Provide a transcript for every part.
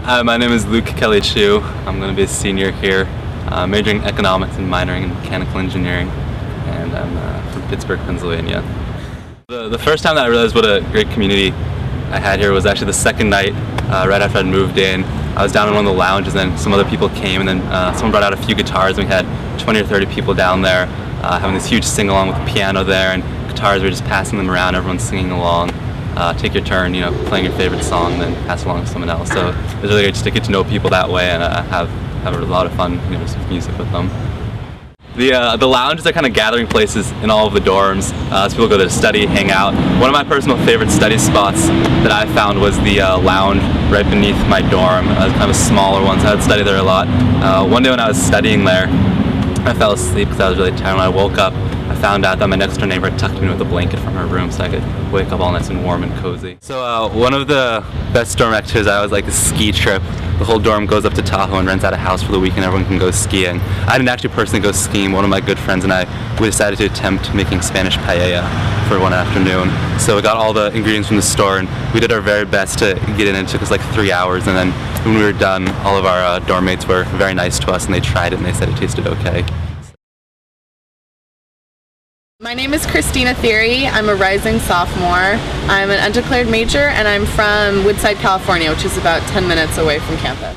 Hi, my name is Luke Kelly Chu. I'm going to be a senior here, majoring in economics and minoring in mechanical engineering, and I'm from Pittsburgh, Pennsylvania. The first time that I realized what a great community I had here was actually the second night, right after I'd moved in. I was down in one of the lounges, and then some other people came, and then someone brought out a few guitars, and we had 20 or 30 people down there having this huge sing-along with the piano there, and guitars, we were just passing them around, everyone's singing along. Take your turn, playing your favorite song, and then pass along to someone else. So it was really good just to get to know people that way and have a lot of fun, just with music with them. The lounges are kind of gathering places in all of the dorms. So people go there to study, hang out. One of my personal favorite study spots that I found was the lounge right beneath my dorm. It was kind of a smaller one, so I'd study there a lot. One day when I was studying there, I fell asleep because I was really tired. When I woke up, I found out that my next door neighbor tucked me in with a blanket from her room so I could wake up all nice and warm and cozy. So one of the best dorm activities I always like is a ski trip. The whole dorm goes up to Tahoe and rents out a house for the weekend. Everyone can go skiing. I didn't actually personally go skiing. One of my good friends and we decided to attempt making Spanish paella for one afternoon. So we got all the ingredients from the store and we did our very best to get in. It took us like 3 hours, and then when we were done, all of our dorm mates were very nice to us and they tried it and they said it tasted okay. My name is Christina Thiry. I'm a rising sophomore. I'm an undeclared major, and I'm from Woodside, California, which is about 10 minutes away from campus.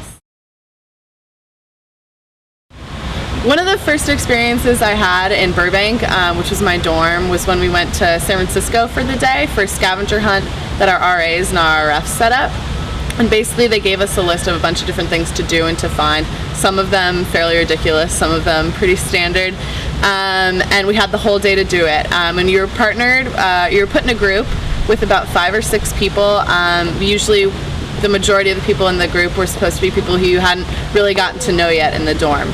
One of the first experiences I had in Burbank, which was my dorm, was when we went to San Francisco for the day for a scavenger hunt that our RAs and our RFs set up. And basically they gave us a list of a bunch of different things to do and to find. Some of them fairly ridiculous, some of them pretty standard. And we had the whole day to do it. And you were partnered, you were put in a group with about 5 or 6 people. Usually the majority of the people in the group were supposed to be people who you hadn't really gotten to know yet in the dorm.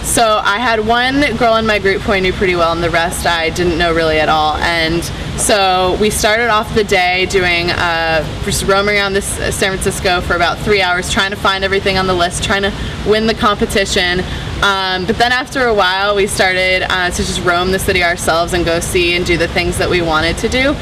So I had one girl in my group who I knew pretty well, and the rest I didn't know really at all. And so we started off the day doing just roaming around this San Francisco for about 3 hours, trying to find everything on the list, trying to win the competition. But then after a while we started to just roam the city ourselves and go see and do the things that we wanted to do,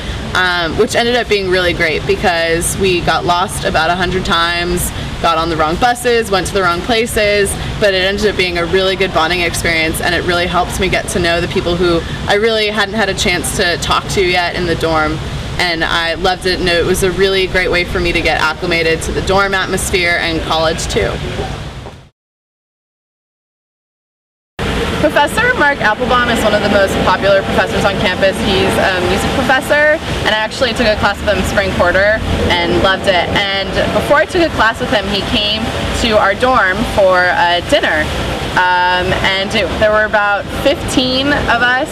which ended up being really great because we got lost about 100 times, got on the wrong buses, went to the wrong places, but it ended up being a really good bonding experience, and it really helped me get to know the people who I really hadn't had a chance to talk to yet in the dorm. And I loved it, and it was a really great way for me to get acclimated to the dorm atmosphere and college too. Professor Mark Applebaum is one of the most popular professors on campus. He's a music professor, and I actually took a class with him spring quarter and loved it. And before I took a class with him, he came to our dorm for a dinner. There were about 15 of us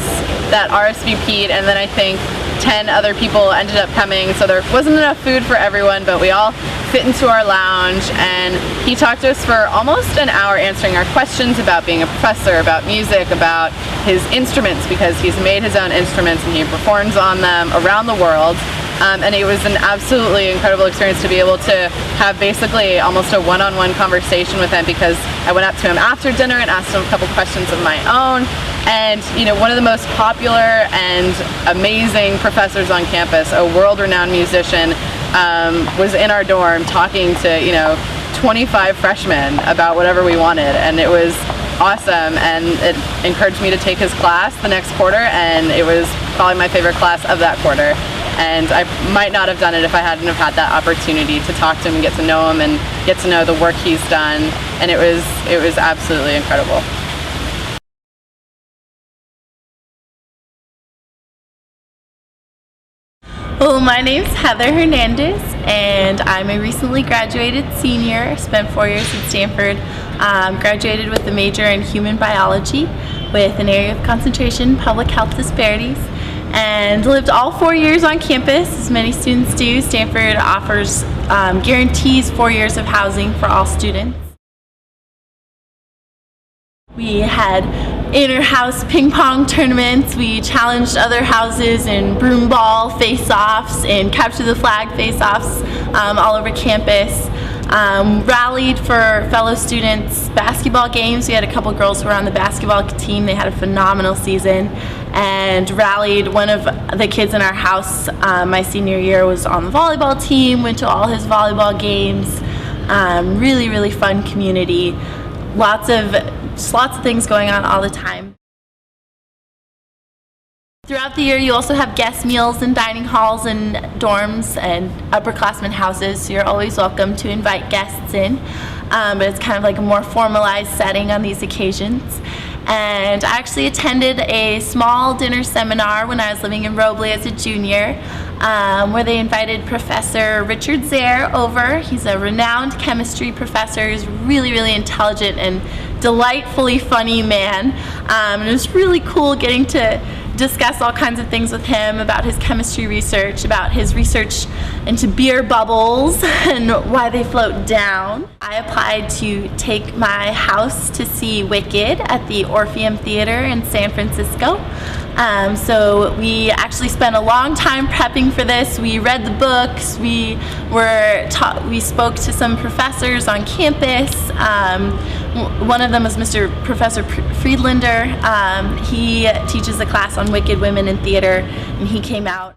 that RSVP'd, and then I think 10 other people ended up coming, so there wasn't enough food for everyone, but we all fit into our lounge, and he talked to us for almost an hour answering our questions about being a professor, about music, about his instruments, because he's made his own instruments and he performs on them around the world. And it was an absolutely incredible experience to be able to have basically almost a one-on-one conversation with him, because I went up to him after dinner and asked him a couple questions of my own. And one of the most popular and amazing professors on campus, a world-renowned musician, was in our dorm talking to 25 freshmen about whatever we wanted, and it was awesome, and it encouraged me to take his class the next quarter, and it was probably my favorite class of that quarter. And I might not have done it if I hadn't have had that opportunity to talk to him and get to know him and get to know the work he's done, and it was absolutely incredible. Well, my name's Heather Hernandez, and I'm a recently graduated senior. Spent 4 years at Stanford. Graduated with a major in human biology with an area of concentration, public health disparities, and lived all 4 years on campus, as many students do. Stanford offers guarantees 4 years of housing for all students. We had inter-house ping pong tournaments. We challenged other houses in broom ball face-offs and capture the flag face-offs all over campus. Rallied for fellow students basketball games. We had a couple girls who were on the basketball team. They had a phenomenal season, and rallied one of the kids in our house my senior year was on the volleyball team, went to all his volleyball games. Really fun community. Lots of things going on all the time. Throughout the year, you also have guest meals in dining halls and dorms and upperclassmen houses, so you're always welcome to invite guests in. But it's kind of like a more formalized setting on these occasions. And I actually attended a small dinner seminar when I was living in Robley as a junior, where they invited Professor Richard Zare over. He's a renowned chemistry professor. He's really intelligent and delightfully funny man. And it was really cool getting to discuss all kinds of things with him about his chemistry research, about his research into beer bubbles and why they float down. I applied to take my house to see Wicked at the Orpheum Theater in San Francisco. So we actually spent a long time prepping for this. We read the books, we spoke to some professors on campus. One of them was Professor Friedlander. He teaches a class on Wicked Women in Theater, and he came out.